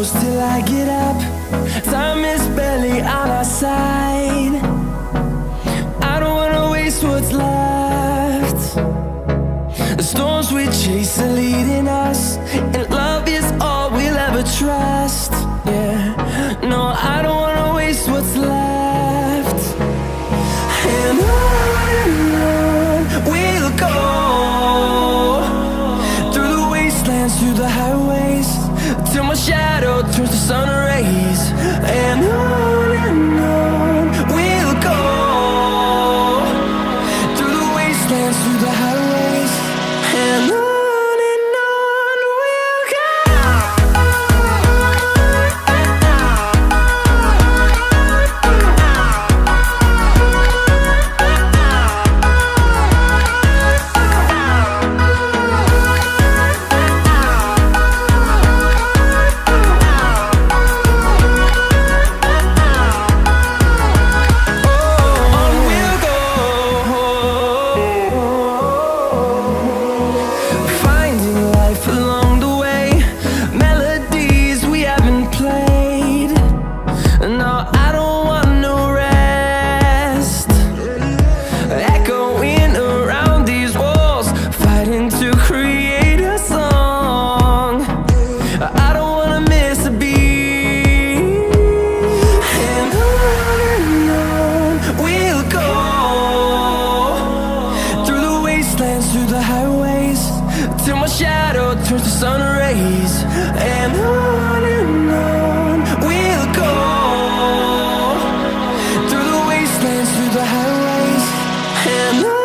close till I get up. Time is barely on our side. I don't wanna waste what's left. The storms we chase are leading us, and love is all we'll ever trust. Yeah, no, I don't wanna waste what's left. And on we'll go, through the wastelands, through the highways, till my shadow turns to sun rays. And on we'll go, through the wastelands, through the highways, and on. Through the highways, till my shadow turns to sun rays. And on we'll go, through the wastelands, through the highways, and on.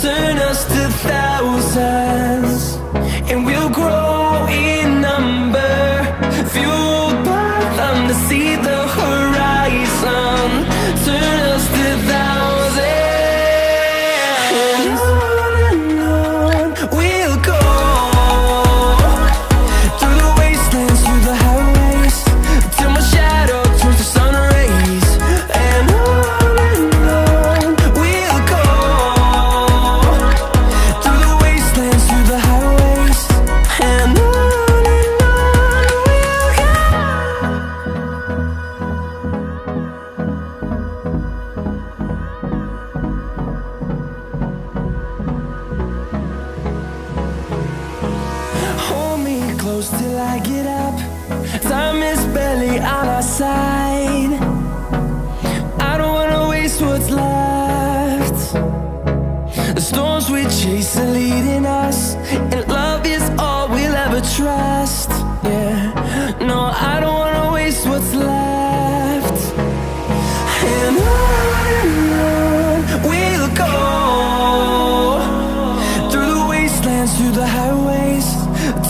Turn us to thousands, and we'll grow in number, fueled by them to see the horizon. Turn us to thousands, and on we'll go, through the wastelands, through the highways, till my shadow turns to sun rays. And on we'll go, through the wastelands, through the highways, and on we'll go. Hold me close till I get up. Time is barely on our side. I don't wanna waste what's left. The storms we chase are leading us, and love is all we'll ever trust. Yeah, no, I don't wanna waste what's left. And on we'll go, through the wastelands, through the highways,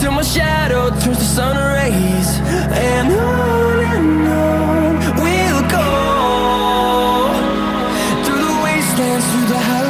till my shadow turns to sun rays. And on we'll go, through the wastelands, through the highways.